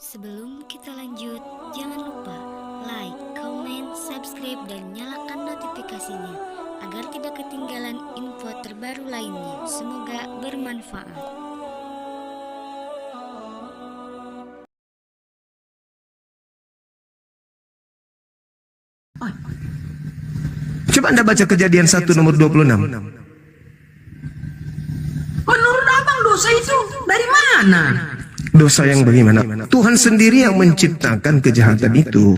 Sebelum kita lanjut, jangan lupa like, comment, subscribe, dan nyalakan notifikasinya agar tidak ketinggalan info terbaru lainnya. Semoga bermanfaat. Coba Anda baca Kejadian 1 nomor 26. Menurut abang dosa itu dari mana? Dosa yang bagaimana? Tuhan sendiri yang menciptakan kejahatan itu.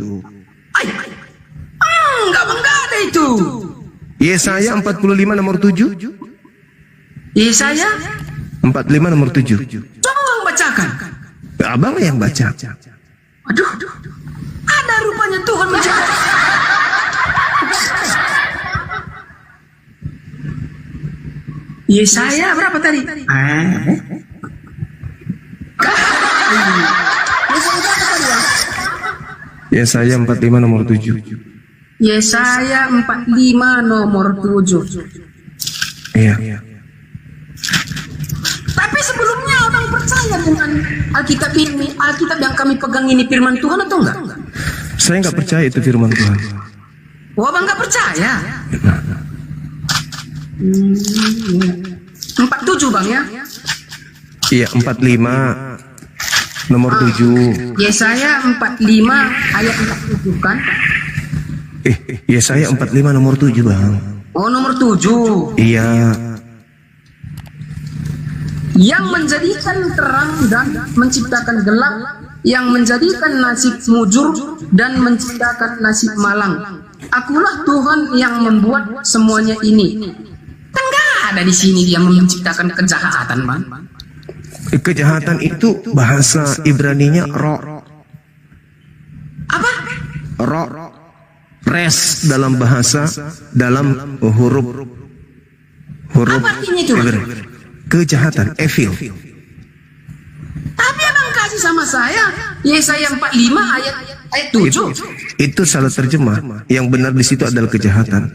Enggak ada itu. Yesaya 45 nomor 7. Yesaya 45 nomor 7. coba abang bacakan. Abang yang baca. Aduh, ada rupanya Tuhan menciptakan. Yesaya berapa tadi? Yesaya 45 nomor 7. Yesaya 45 nomor 7. Iya. Tapi sebelumnya abang percaya dengan Alkitab ini, Alkitab yang kami pegang ini firman Tuhan atau enggak? Saya nggak percaya itu firman Tuhan. Oh, abang nggak percaya? 47 bang ya? Iya, 45 nomor 7. Yesaya 45 ayat 47 kan? Yesaya 45 nomor 7, Bang. Oh, nomor 7. Iya. Yang menjadikan terang dan menciptakan gelap, yang menjadikan nasib mujur dan menciptakan nasib malang. Akulah Tuhan yang membuat semuanya ini. Kan nggak ada di sini dia menciptakan kejahatan, bang. Kejahatan itu bahasa Ibraninya ro. Apa? Ro. Res dalam bahasa, dalam huruf Apa artinya itu? Kejahatan, evil. Tapi abang kasih sama saya Yesaya 45 ayat 7. Itu salah terjemah. Yang benar di situ adalah kejahatan.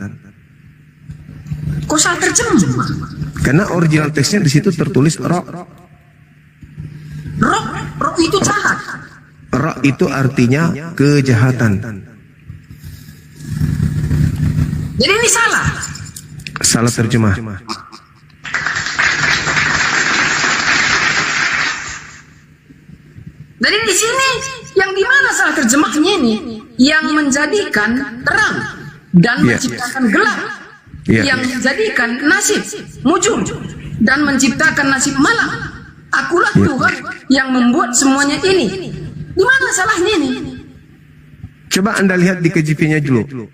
Kok salah terjemah? Karena original teksnya di situ tertulis ro. Roh itu jahat. Ro itu artinya kejahatan. Jadi ini salah. Salah terjemah. Jadi di sini yang di mana salah terjemahnya ini? Yang menjadikan terang dan menciptakan gelap. Yang menjadikan nasib mujur dan menciptakan nasib malang. Akulah Tuhan yang membuat semuanya ini. Di mana salahnya ini? Coba Anda lihat di KJP-nya dulu.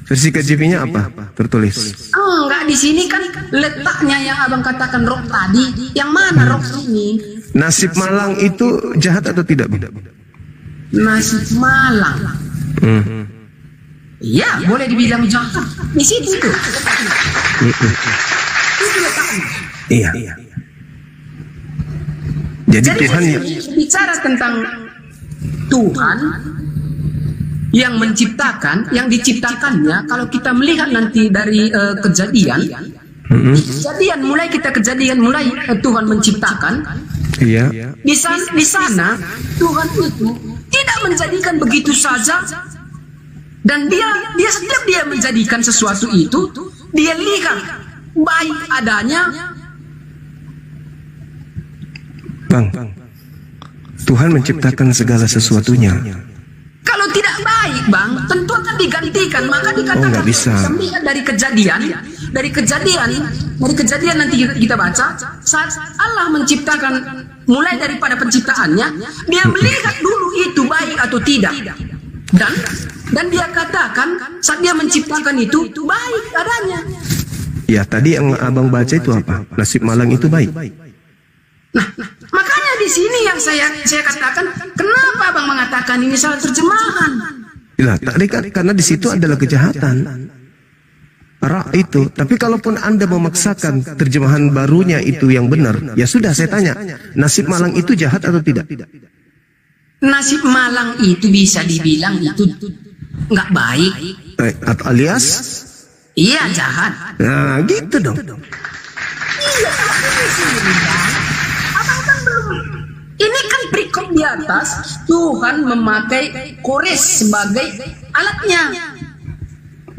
Versi KJP-nya apa? Tertulis. Enggak, di sini kan letaknya yang abang katakan roh tadi. Yang mana roh ini? Nasib malang itu jahat atau tidak? Nasib malang. Iya, boleh dibilang jahat. Di situ itu. Itu letaknya. Iya. Jadi Tuhan yang bicara tentang Tuhan yang menciptakan, yang diciptakannya. Kalau kita melihat nanti dari kejadian, mulai Tuhan menciptakan. Iya. Di sana Tuhan itu tidak menjadikan begitu saja, dan dia setiap dia menjadikan sesuatu itu, dia lihat baik adanya. Bang, Tuhan menciptakan segala sesuatunya. Kalau tidak baik, bang, tentu akan digantikan. Maka dikatakan nggak bisa. Dari kejadian nanti kita baca, saat Allah menciptakan, mulai daripada penciptaannya, dia melihat dulu itu baik atau tidak. Dan dia katakan saat dia menciptakan itu baik adanya. Ya, tadi yang abang baca itu apa? Nasib malang itu baik. Nah, makanya di sini yang saya katakan, kenapa abang mengatakan ini salah terjemahan? Nah, tadi kan karena di situ adalah kejahatan. Ra itu. Tapi kalaupun Anda memaksakan terjemahan barunya itu yang benar, ya sudah, saya tanya, nasib malang itu jahat atau tidak? Nasib malang itu bisa dibilang itu nggak baik. Atau alias? Iya, jahat. Nah, gitu dong. Iya, abang kan belum. Ini kan perikop di atas, Tuhan memakai Kores sebagai alatnya.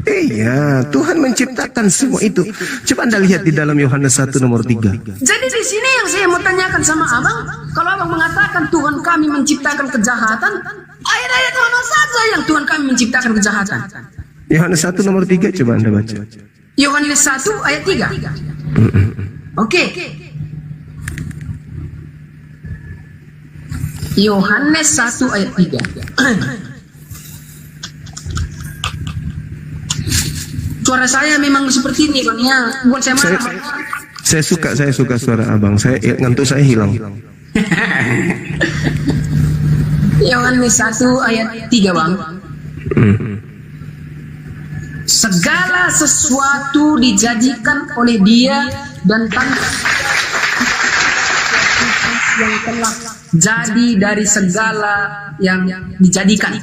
Iya, Tuhan menciptakan semua itu. Coba Anda lihat di dalam Yohanes 1 nomor 3. Jadi di sini yang saya mau tanyakan sama abang, kalau abang mengatakan Tuhan kami menciptakan kejahatan, ayat-ayat mana saja yang Tuhan kami menciptakan kejahatan? Yohanes 1 nomor 3, coba Anda baca. Yohanes 1 ayat 3. Oke. Yohanes 1 ayat 3. Suara saya memang seperti ini, Bang, ya. Bukan saya marah. Saya suka suara abang. Ngantuk saya hilang. Yohanes 1 ayat 3, Bang. Segala sesuatu dijadikan oleh Dia dan tanpa yang telah jadi dari segala yang dijadikan.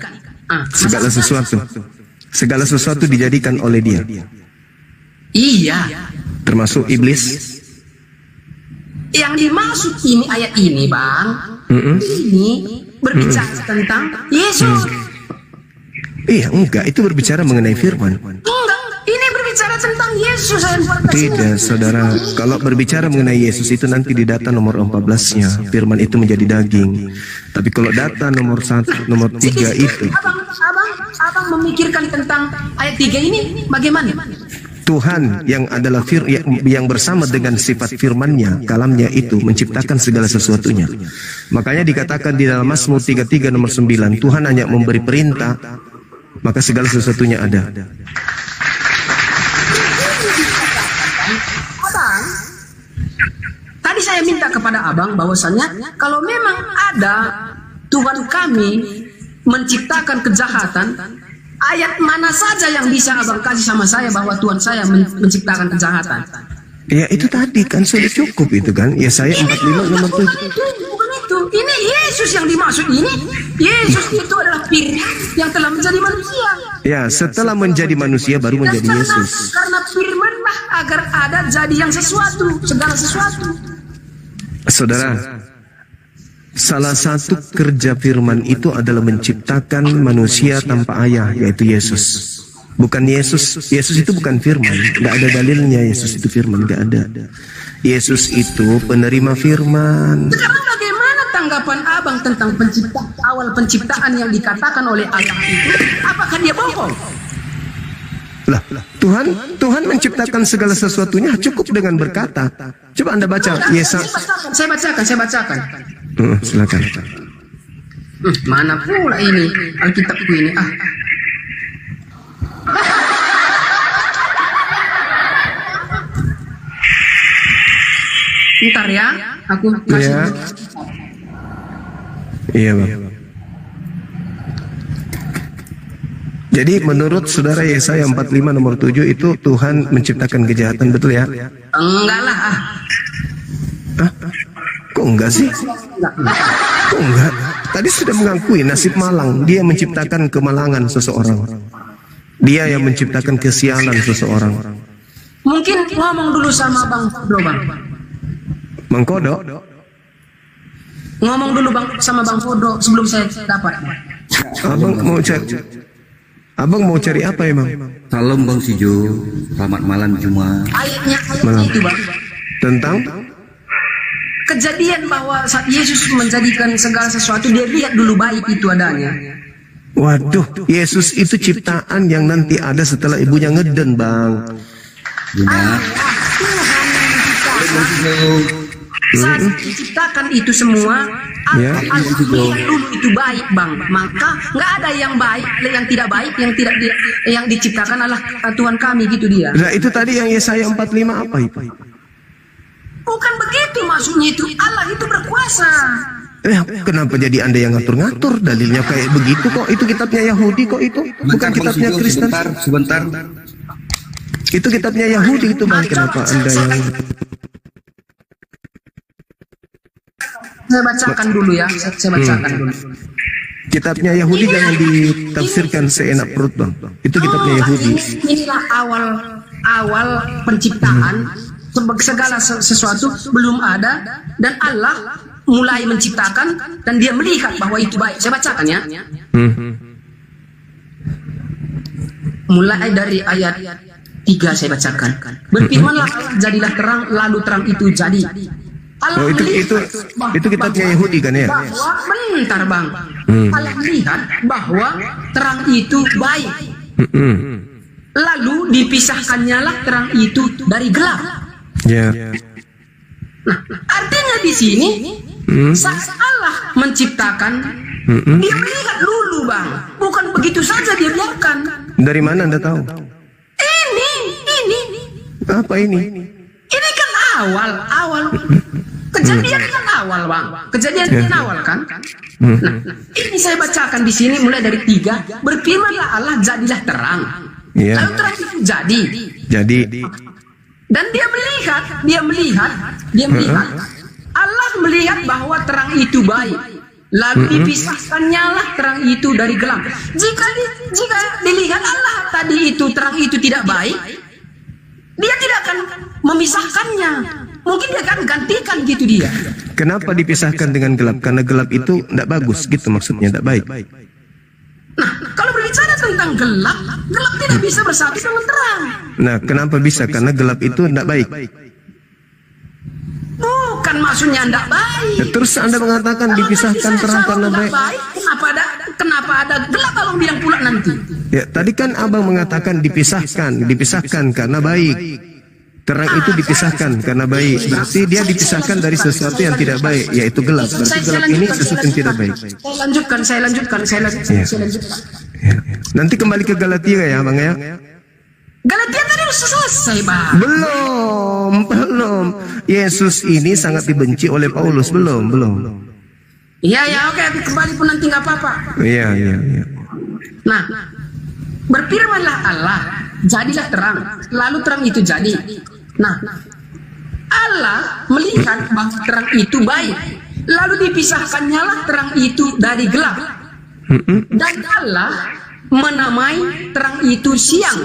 Segala sesuatu dijadikan oleh Dia. Iya. Termasuk iblis. Yang dimaksud ini ayat ini, Bang, ini berbicara tentang Yesus. Iya, enggak, itu berbicara mengenai firman. Enggak, ini berbicara tentang Yesus ayat 14. Tidak, saudara. Kalau berbicara mengenai Yesus itu nanti di data nomor 14-nya, firman itu menjadi daging. Tapi kalau data nomor 1, nomor 3 itu, Abang memikirkan tentang ayat 3 ini bagaimana? Tuhan yang adalah yang bersama dengan sifat firman-Nya, kalamnya itu menciptakan segala sesuatunya. Makanya dikatakan di dalam Mazmur 33 nomor 9, Tuhan hanya memberi perintah, maka segala sesuatunya ada. Abang, tadi saya minta kepada abang bahwasannya kalau memang ada Tuhan kami menciptakan kejahatan, ayat mana saja yang bisa abang kasih sama saya bahwa Tuhan saya menciptakan kejahatan? Ya itu tadi kan sudah cukup itu kan. Ya saya 45 nomor 7. Bukan itu. Ini Yesus yang dimaksud ini. Yesus itu adalah firman yang telah menjadi manusia. Ya, setelah menjadi manusia baru menjadi Yesus. Karena firman-lah agar ada jadi yang sesuatu, segala sesuatu. Saudara, salah satu kerja firman itu adalah menciptakan manusia tanpa ayah, yaitu Yesus. Bukan Yesus itu bukan firman. Tidak ada dalilnya Yesus itu firman, tidak ada. Yesus itu penerima firman. Sekarang bagaimana tanggapan abang tentang awal penciptaan yang dikatakan oleh Allah itu? Apakah dia bohong? Lah, Tuhan menciptakan segala sesuatunya cukup dengan berkata. Coba Anda baca Yesaya. Saya bacakan. Silakan. Mana pula ini Alkitabku ini? Bentar ya, aku kasih. Iya, Bang. Jadi menurut saudara Yesaya 45 nomor 7 itu Tuhan menciptakan kejahatan, betul ya? Enggak lah. Kok enggak sih? Kok enggak? Tadi sudah mengakui nasib malang. Dia menciptakan kemalangan seseorang. Dia yang menciptakan kesialan seseorang. Mungkin ngomong dulu sama Bang Fodo, Bang. Bang Kodo? Ngomong dulu sama Bang Fodo sebelum saya dapat. Abang mau cari apa emang? Salam Bang Sijo, selamat malam Jumat. Ayatnya itu, Bang. Tentang? Kejadian bahwa saat Yesus menjadikan segala sesuatu, dia lihat dulu baik itu adanya. Waduh, Yesus itu ciptaan yang nanti ada setelah ibunya ngeden, Bang. Jumat. Saat diciptakan itu semua, Ya. Allah lihat dulu itu baik, Bang. Maka nggak ada yang baik, yang tidak baik, yang diciptakan adalah Tuhan kami, gitu dia. Nah itu tadi yang Yesaya 45 apa itu? Bukan begitu maksudnya itu. Allah itu berkuasa. Kenapa jadi Anda yang ngatur-ngatur? Dalilnya kayak begitu kok. Itu kitabnya Yahudi kok itu. Bukan kitabnya Kristen. Sebentar. Itu kitabnya Yahudi itu, Bang. Kenapa Anda yang... Saya bacakan dulu ya. Saya bacakan dulu. Kitabnya Yahudi jangan ditafsirkan seenak perut, Bang. Itu kitabnya Yahudi. Inilah awal penciptaan. Segala sesuatu belum ada dan Allah mulai menciptakan dan dia melihat bahwa itu baik. Saya bacakan ya. Mulai dari ayat 3 saya bacakan. Berfirmanlah Allah, jadilah terang, lalu terang itu jadi. Allah itu kitabnya Yahudi kan ya? Bahwa, bentar bang, Allah melihat bahwa terang itu baik. Lalu dipisahkannyalah terang itu dari gelap. Ya. Nah, artinya di sini saat Allah menciptakan, dia melihat dulu bang, bukan begitu saja dia biarkan. Dari mana Anda tahu? Ini. Apa ini? Ini kan awal kejadian kan awal bang, kejadian awal kan. Nah, ini saya bacakan di sini mulai dari 3. Berfirmanlah Allah, jadilah terang. Lalu terang itu jadi. Dan dia melihat. Allah melihat bahwa terang itu baik. Lalu dipisahkannyalah terang itu dari gelap. Jika dilihat Allah tadi itu terang itu tidak baik, dia tidak akan memisahkannya. Mungkin dia akan gantikan gitu dia. Kenapa dipisahkan dengan gelap? Karena gelap itu tidak bagus gitu maksudnya, tidak baik. Nah, kalau berbicara tentang gelap tidak bisa bersatu dengan terang. Nah, kenapa bisa? Karena gelap itu tidak baik. Bukan maksudnya tidak baik. Ya, terus Anda mengatakan dipisahkan terang karena baik. Kenapa ada gelap abang bilang pula nanti? Ya, tadi kan abang mengatakan dipisahkan karena baik. Terang itu dipisahkan karena baik. Berarti dia dipisahkan dari sesuatu yang tidak baik, yaitu gelap. Berarti gelap ini sesuatu yang tidak baik. Saya lanjutkan. Ya. Nanti kembali ke Galatia ya, Bang ya. Galatia tadi sudah selesai, Bang. Belum. Yesus ini sangat dibenci oleh Paulus, belum. Iya, oke, kembali pun nanti nggak apa-apa. Iya. Nah, berfirmanlah Allah, jadilah terang, lalu terang itu jadi. Nah, Allah melihat bahwa terang itu baik, lalu dipisahkannyalah terang itu dari gelap. Dan Allah menamai terang itu siang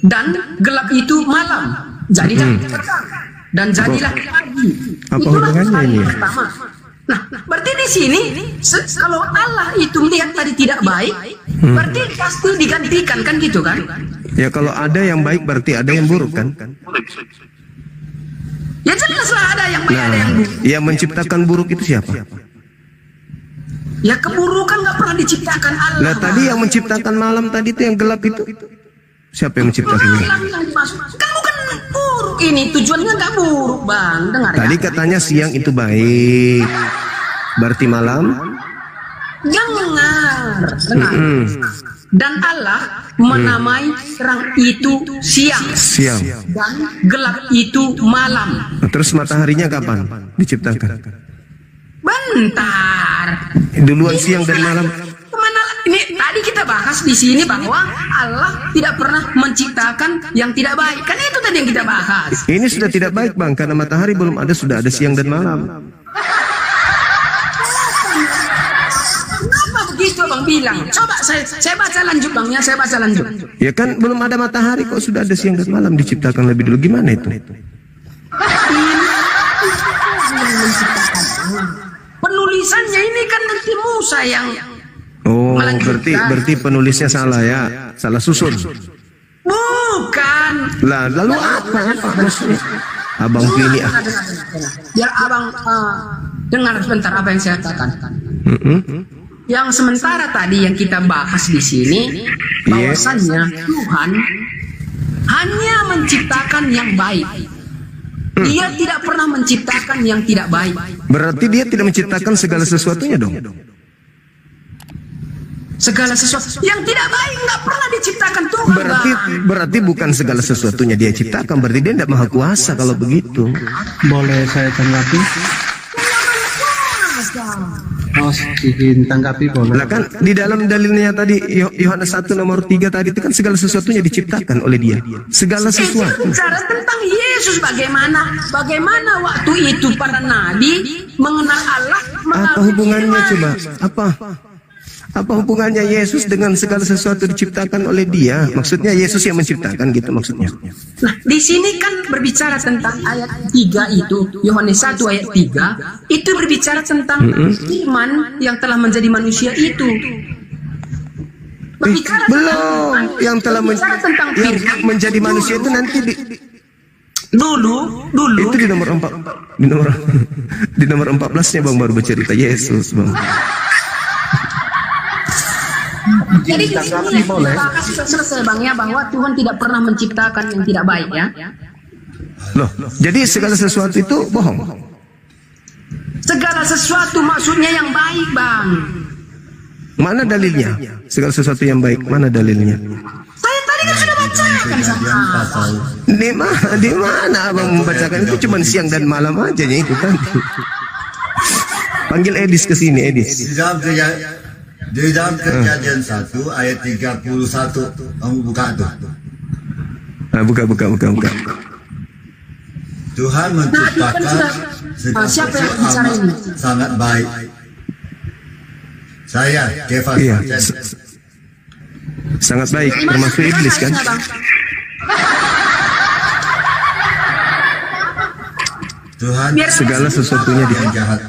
dan gelap itu malam. Jadilah terang dan jadilah pagi. Apa hubungannya ini? Pertama. Nah, berarti di sini kalau Allah itu melihat tadi tidak baik, berarti pasti digantikan kan gitu kan? Ya kalau ada yang baik berarti ada yang buruk kan? Ya jelaslah ada yang baik, ada yang buruk. Yang menciptakan buruk itu siapa? Ya keburukan nggak pernah diciptakan Allah. Nah tadi yang menciptakan malam tadi itu yang gelap itu siapa yang menciptakannya? Kan bukan buruk ini, tujuannya nggak buruk bang. Dengar tadi ya. Katanya siang itu baik, berarti malam? Dengar. Dan Allah menamai terang itu siang. Dan gelap itu malam. Nah, terus mataharinya kapan diciptakan? Bentar. Duluan siang dan malam. Kemana? Ini tadi kita bahas di sini bahwa Allah tidak pernah menciptakan yang tidak baik. Kan itu tadi yang kita bahas. Ini sudah tidak baik bang, karena matahari belum ada, sudah ada siang dan malam. Kenapa begitu bang bilang? Coba saya baca lanjut bang ya, saya baca lanjut. Ya kan belum ada matahari kok sudah ada siang dan malam diciptakan lebih dulu, gimana itu? Penulisannya ini kan nanti Musa yang berarti penulisnya salah ya, salah susun. Bukan. Lah lalu apa maksudnya? Abang pilih Biar abang dengar sebentar apa yang saya katakan. Yang sementara tadi yang kita bahas di sini, bahwasannya Tuhan hanya menciptakan yang baik. Dia tidak pernah menciptakan yang tidak baik. Berarti dia tidak menciptakan segala sesuatunya dong. Segala sesuatu yang tidak baik nggak pernah diciptakan Tuhan. Berarti bukan segala sesuatunya dia ciptakan. Berarti dia tidak maha kuasa kalau begitu. Boleh saya tanggapi? Izin tanggapi boleh. Lah kan di dalam dalilnya tadi Yohanes 1 nomor 3 tadi itu kan segala sesuatunya diciptakan oleh dia. Segala sesuatu. Bicara tentang Yesus bagaimana waktu itu para nabi mengenal Allah. Apa hubungannya coba? Apa? Apa hubungannya Yesus dengan segala sesuatu diciptakan oleh Dia? Maksudnya Yesus yang menciptakan gitu maksudnya. Nah, di sini kan berbicara tentang ayat 3 itu, Yohanes 1 ayat 3, itu berbicara tentang firman yang telah menjadi manusia itu. Berbicara Belum, yang telah tentang yang firman menjadi manusia itu nanti dulu itu di nomor 4 di nomor 14-nya Bang baru bercerita Yesus, Bang. Jadi di sini boleh. sudah selesai Bang ya, bahwa Tuhan tidak pernah menciptakan yang tidak baik ya. Loh, jadi segala sesuatu itu bohong. Segala sesuatu maksudnya yang baik Bang. Mana dalilnya? Segala sesuatu yang baik, mana dalilnya? Saya tadi kan sudah bacakan sama Abang. Di mana Abang membacakan itu cuma siang dan malam aja ya itu kan. Panggil Edis ke sini, Edis. Di dalam Kejadian 1 ayat 31, kamu buka tuh. Nah, buka. Tuhan menciptakan segala siapa yang sesuatu bicara ini? sangat baik. Saya, Kefas. Iya, sangat baik, termasuk iblis kan? Tuhan Segala sesuatunya yang jahat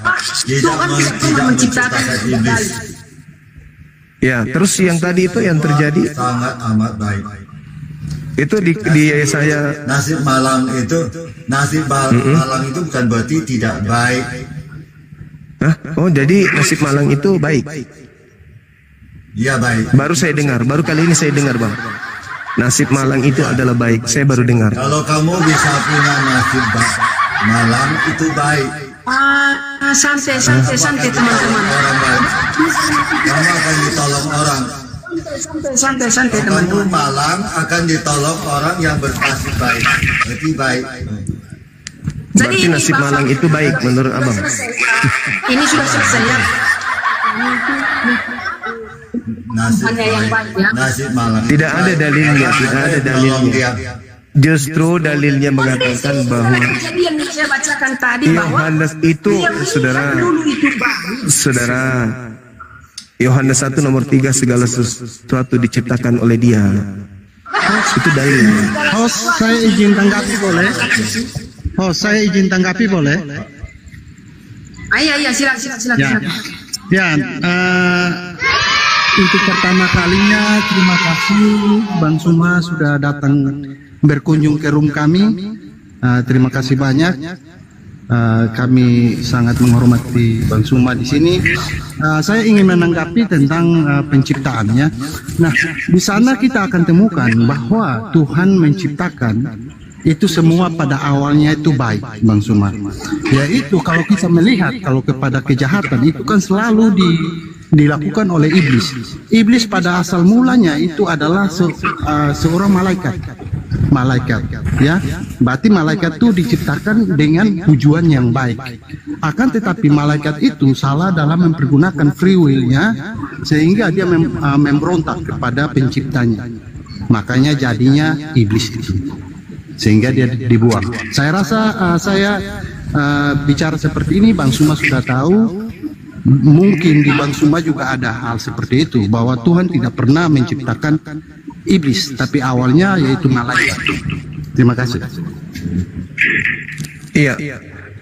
Tuhan tidak pernah menciptakan yang iblis. baik. Ya, terus yang tadi itu yang terjadi Sangat amat baik. itu di Yesaya. Nasib malang itu malang itu bukan berarti tidak baik. Hah? Oh, jadi nasib malang itu baik. Iya baik. Baru saya dengar, baru kali ini saya dengar Bang. Nasib malang itu adalah baik. Saya baru dengar. Kalau kamu bisa punya nasib malang itu baik. Santai teman-teman. Orang baik. Kamu akan ditolong orang. Santai Kamu teman-teman. malang akan ditolong orang yang bernasib baik. Berarti baik. Berarti nasib malang itu baik menurut Abang. Ini sudah selesai ya. Nasib Hanya yang baik ya. Nasib malang. Tidak ada dalilnya, tidak ada dalilnya. Justru dalilnya mengatakan bahwa Jadi yang saya bacakan tadi bahwa Yohanes itu, saudara, dulu itu baik. saudara, Yohanes 1 nomor 3 segala sesuatu diciptakan oleh Dia. Itu dalilnya. Host, saya izin tanggapi boleh? Host, saya izin tanggapi boleh? Iya, silakan. Ya, untuk pertama kalinya terima kasih Bang Suma sudah datang berkunjung ke room kami. Terima kasih banyak. Kami sangat menghormati Bang Suma di sini. Saya ingin menanggapi tentang penciptaannya. Nah, di sana kita akan temukan bahwa Tuhan menciptakan itu semua pada awalnya itu baik, Bang Suma. Yaitu kalau kita melihat kalau kepada kejahatan itu kan selalu dilakukan oleh iblis. Iblis pada asal mulanya itu adalah seorang malaikat, ya. Berarti malaikat itu diciptakan dengan tujuan yang baik. Akan tetapi malaikat itu salah dalam mempergunakan free will-nya sehingga dia memberontak kepada penciptanya. Makanya jadinya iblis itu. Sehingga dia dibuang. Saya rasa saya bicara seperti ini Bang Suma sudah tahu. Mungkin di Bang Suma juga ada hal seperti itu, bahwa Tuhan tidak pernah menciptakan iblis, tapi awalnya yaitu malaikat. Terima kasih. Iya.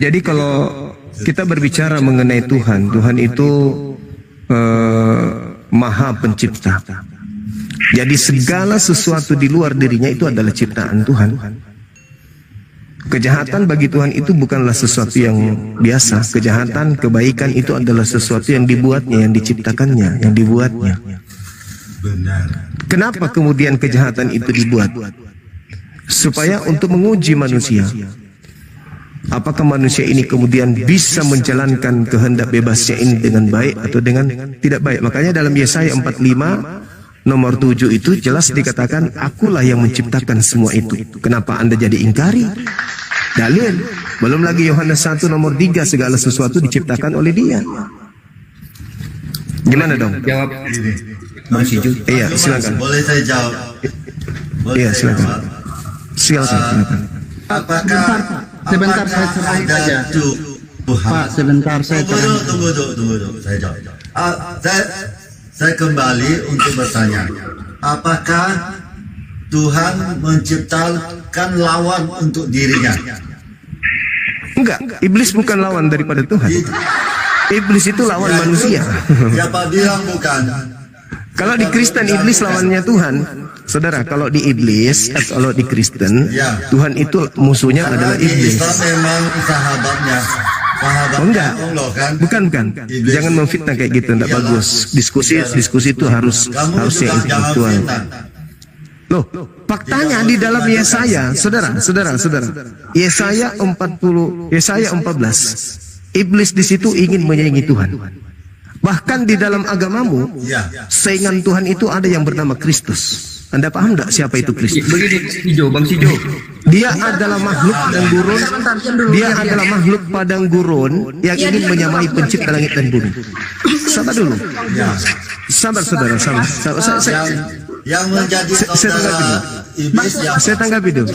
Jadi kalau kita berbicara mengenai Tuhan, Tuhan itu Maha Pencipta. Jadi segala sesuatu di luar dirinya itu adalah ciptaan Tuhan. Kejahatan bagi Tuhan itu bukanlah sesuatu yang biasa. Kejahatan, kebaikan itu adalah sesuatu yang dibuatnya, yang diciptakannya, yang dibuatnya. Benar. Kenapa kemudian kejahatan itu dibuat? Supaya untuk menguji manusia. Apakah manusia ini kemudian bisa menjalankan kehendak bebasnya ini dengan baik atau dengan tidak baik? Makanya dalam Yesaya 45 nomor 7 itu jelas dikatakan, akulah yang menciptakan semua itu. Kenapa Anda jadi ingkari? Dalil. Belum lagi Yohanes 1 nomor 3 segala sesuatu diciptakan oleh Dia. Gimana dong? Jawab Ini. Bang Siju. Iya, silakan. Boleh saya jawab? Iya, silakan. jawab? Silakan. Apakah Sebentar, saya serahin ada saja. Tuhan? Pak, sebentar saya Tunggu dulu. Saya jawab. saya kembali untuk bertanya, apakah Tuhan menciptakan lawan untuk dirinya? Enggak, iblis bukan lawan daripada Tuhan. Iblis itu lawan manusia. Siapa bilang bukan? Kalau di Kristen iblis lawannya Tuhan. Saudara, kalau di iblis, kalau di Kristen, Tuhan itu musuhnya adalah Karena di iblis. Islam memang sahabatnya. Oh, enggak, Allah kan? bukan. Iblis. Jangan memfitnah kayak gitu, enggak Iyalah. bagus. Diskusi itu harus Kamu yang juga jangan intelektual. fitnah. Loh, faktanya di dalam Yesaya, saudara. Yesaya 14. Iblis di situ ingin menyaingi Tuhan. Bahkan di dalam agamamu, Iya. saingan Tuhan itu ada yang bernama Kristus. Anda paham enggak siapa itu Kristus? Begini Bang Sijo. Dia adalah makhluk padang gurun. Dia adalah makhluk padang gurun yang ingin menyamai pencipta langit dan bumi. Sabar dulu. Sabar, saudara. Yang menjadi saya saudara iblis yang Saya tanggapi dulu.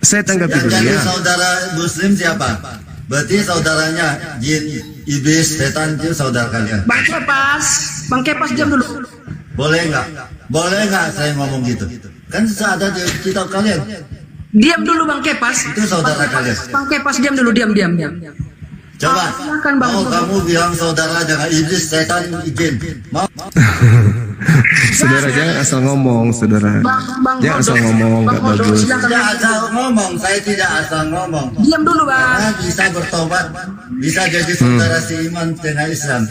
Saya tanggapi yang dulu jadi ya. saudara muslim siapa? Berarti saudaranya jin, iblis, setan itu saudara kalian. Bang Kepas diam dulu. Boleh nggak saya ngomong gitu? Kan ada di kitab kalian. Diam dulu Bang Kepas. Itu saudara kalian. Bang Kepas diam dulu, diam. Coba. Silakan, Bang. Mau kamu bilang saudara dengan iblis, setan, jin. Mau? Saudara jangan asal ngomong, saudara. Bang Jangan asal Modok. ngomong, Bang nggak Modok, bagus. silakan. Tidak asal ngomong. Saya tidak asal ngomong. Diam dulu Bang. Karena bisa bertobat, bisa jadi saudara seiman dengan Islam.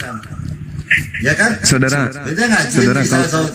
Ya kan? Saudara, Beda nggak? Jin saudara, bisa kalau